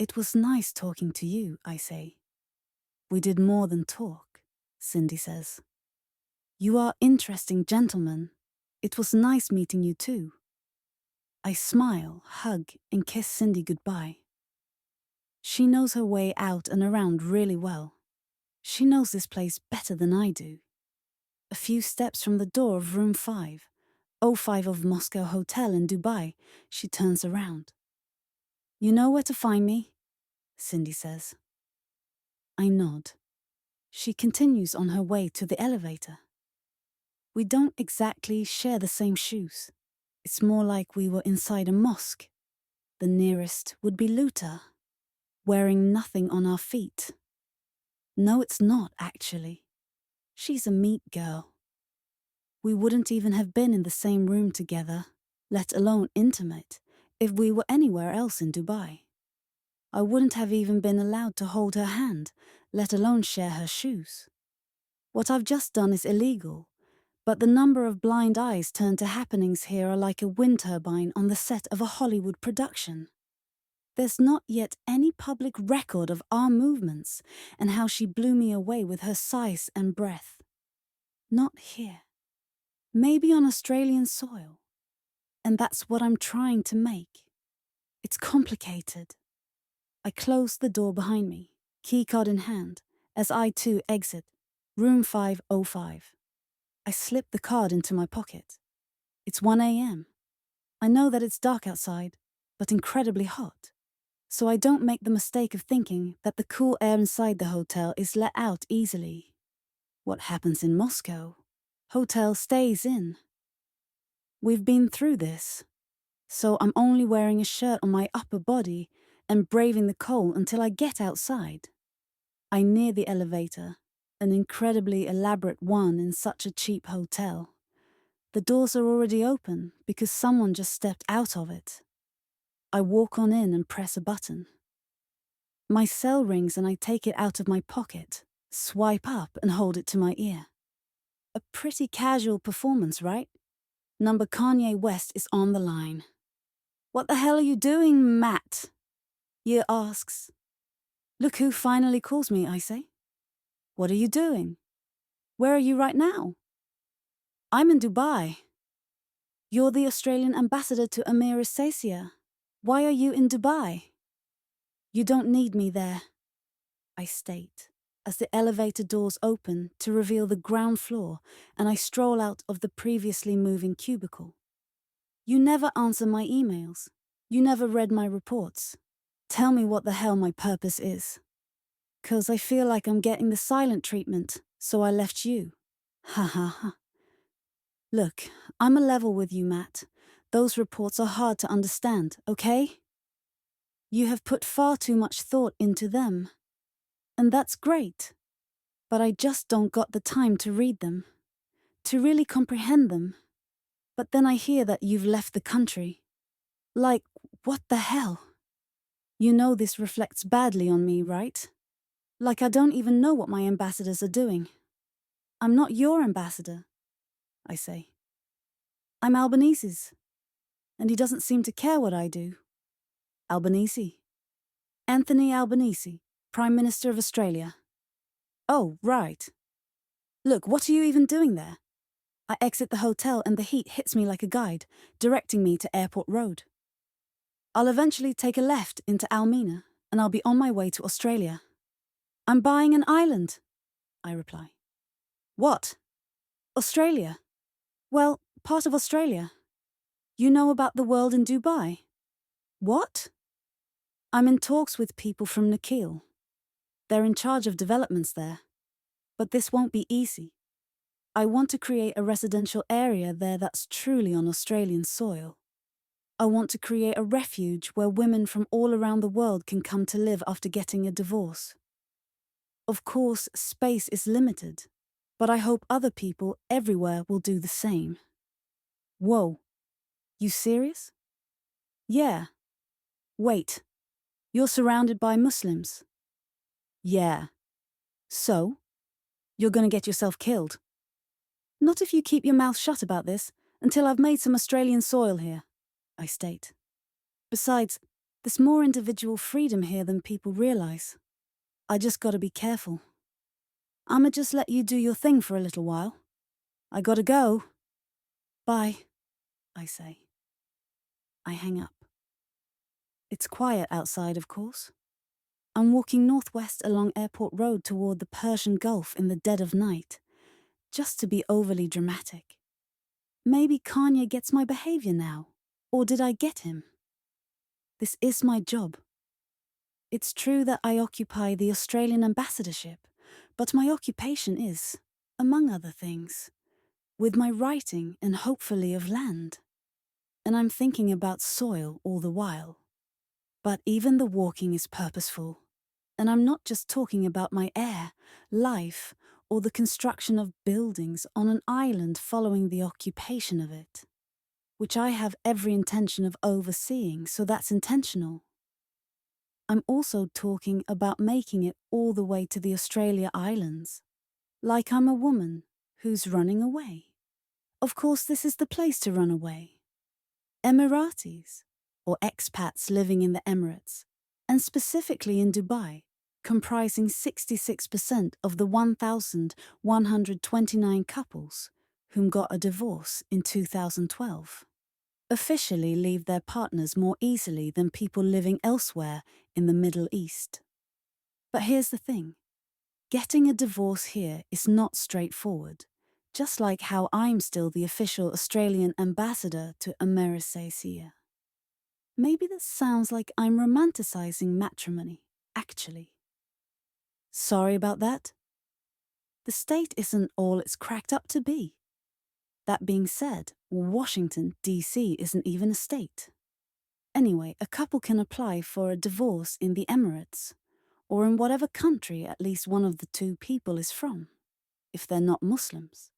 It was nice talking to you, I say. We did more than talk, Cindy says. You are interesting gentleman. It was nice meeting you too. I smile, hug, and kiss Cindy goodbye. She knows her way out and around really well. She knows this place better than I do. A few steps from the door of room 505 of Moscow Hotel in Dubai, she turns around. You know where to find me? Cindy says. I nod. She continues on her way to the elevator. We don't exactly share the same shoes. It's more like we were inside a mosque. The nearest would be Luta, wearing nothing on our feet. No, it's not, actually. She's a meat girl. We wouldn't even have been in the same room together, let alone intimate, if we were anywhere else in Dubai. I wouldn't have even been allowed to hold her hand, let alone share her shoes. What I've just done is illegal, but the number of blind eyes turned to happenings here are like a wind turbine on the set of a Hollywood production. There's not yet any public record of our movements and how she blew me away with her size and breath. Not here. Maybe on Australian soil. And that's what I'm trying to make. It's complicated. I close the door behind me, keycard in hand, as I too exit room 505. I slip the card into my pocket. It's 1 a.m. I know that it's dark outside, but incredibly hot. So I don't make the mistake of thinking that the cool air inside the hotel is let out easily. What happens in Moscow? Hotel stays in. We've been through this, so I'm only wearing a shirt on my upper body and braving the cold until I get outside. I near the elevator, an incredibly elaborate one in such a cheap hotel. The doors are already open because someone just stepped out of it. I walk on in and press a button. My cell rings and I take it out of my pocket, swipe up and hold it to my ear. A pretty casual performance, right? Number Kanye West is on the line. What the hell are you doing, Matt? Ye asks. Look who finally calls me, I say. What are you doing? Where are you right now? I'm in Dubai. You're the Australian ambassador to Amériçaisia. Why are you in Dubai? You don't need me there, I state, as the elevator doors open to reveal the ground floor and I stroll out of the previously moving cubicle. You never answer my emails. You never read my reports. Tell me what the hell my purpose is. 'Cause I feel like I'm getting the silent treatment, so I left you. Ha ha ha. Look, I'm a level with you, Matt. Those reports are hard to understand, okay? You have put far too much thought into them. And that's great. But I just don't got the time to read them, to really comprehend them. But then I hear that you've left the country. Like, what the hell? You know this reflects badly on me, right? Like I don't even know what my ambassadors are doing. I'm not your ambassador, I say. I'm Albanese's. And he doesn't seem to care what I do. Albanese. Anthony Albanese, Prime Minister of Australia. Oh, right. Look, what are you even doing there? I exit the hotel and the heat hits me like a guide, directing me to Airport Road. I'll eventually take a left into Almina, and I'll be on my way to Australia. I'm buying an island, I reply. What? Australia? Well, part of Australia. You know about the world in Dubai? What? I'm in talks with people from Nakheel. They're in charge of developments there. But this won't be easy. I want to create a residential area there that's truly on Australian soil. I want to create a refuge where women from all around the world can come to live after getting a divorce. Of course, space is limited, but I hope other people everywhere will do the same. Whoa. You serious? Yeah. Wait. You're surrounded by Muslims? Yeah. So? You're gonna get yourself killed. Not if you keep your mouth shut about this until I've made some Australian soil here, I state. Besides, There's more individual freedom here than people realize. I just gotta be careful. I'ma just let you do your thing for a little while. I gotta go. Bye, I say. I hang up. It's quiet outside, of course. I'm walking northwest along Airport Road toward the Persian Gulf in the dead of night, just to be overly dramatic. Maybe Kanye gets my behavior now, or did I get him? This is my job. It's true that I occupy the Australian ambassadorship, but my occupation is, among other things, with my writing and hopefully of land. And I'm thinking about soil all the while. But even the walking is purposeful. And I'm not just talking about my air, life, or the construction of buildings on an island following the occupation of it, which I have every intention of overseeing, so that's intentional. I'm also talking about making it all the way to the Australia Islands, like I'm a woman who's running away. Of course, this is the place to run away. Emiratis, or expats living in the Emirates, and specifically in Dubai, comprising 66% of the 1,129 couples whom got a divorce in 2012, officially leave their partners more easily than people living elsewhere in the Middle East. But here's the thing. Getting a divorce here is not straightforward, just like how I'm still the official Australian ambassador to Amériçaisia. Maybe this sounds like I'm romanticizing matrimony, actually. Sorry about that. The state isn't all it's cracked up to be. That being said, Washington, D.C. isn't even a state. Anyway, a couple can apply for a divorce in the Emirates, or in whatever country at least one of the two people is from, if they're not Muslims.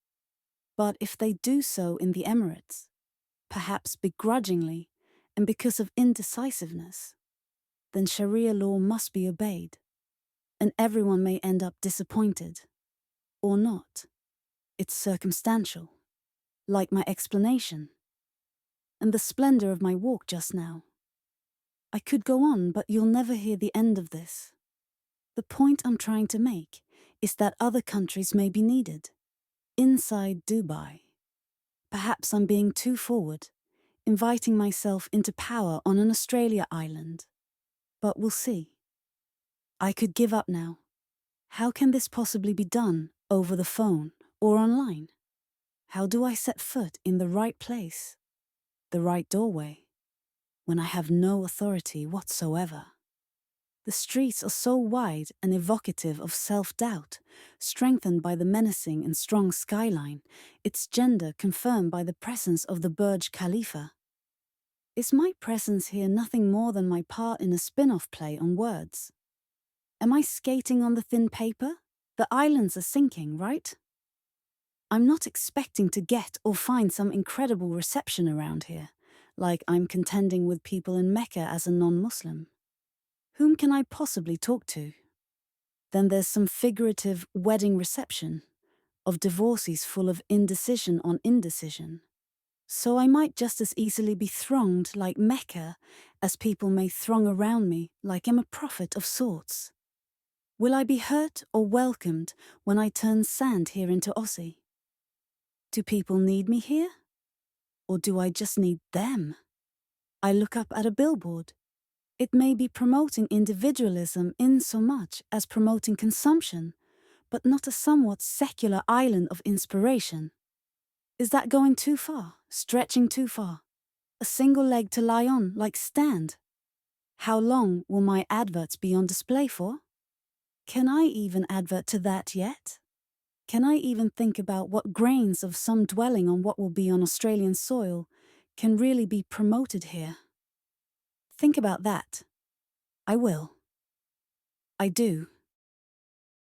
But if they do so in the Emirates, perhaps begrudgingly and because of indecisiveness, then Sharia law must be obeyed, and everyone may end up disappointed. Or not. It's circumstantial, like my explanation, and the splendor of my walk just now. I could go on, but you'll never hear the end of this. The point I'm trying to make is that other countries may be needed, inside Dubai. Perhaps I'm being too forward, inviting myself into power on an Australia island. But we'll see. I could give up now. How can this possibly be done over the phone or online? How do I set foot in the right place, the right doorway, when I have no authority whatsoever? The streets are so wide and evocative of self-doubt, strengthened by the menacing and strong skyline, its gender confirmed by the presence of the Burj Khalifa. Is my presence here nothing more than my part in a spin-off play on words? Am I skating on the thin paper? The islands are sinking, right? I'm not expecting to get or find some incredible reception around here, like I'm contending with people in Mecca as a non-Muslim. Whom can I possibly talk to? Then there's some figurative wedding reception of divorcees full of indecision on indecision. So I might just as easily be thronged like Mecca as people may throng around me like I'm a prophet of sorts. Will I be hurt or welcomed when I turn sand here into Aussie? Do people need me here? Or do I just need them? I look up at a billboard. It may be promoting individualism in so much as promoting consumption, but not a somewhat secular island of inspiration. Is that going too far, stretching too far? A single leg to lie on, like stand? How long will my adverts be on display for? Can I even advert to that yet? Can I even think about what grains of some dwelling on what will be on Australian soil can really be promoted here? Think about that. I will. I do.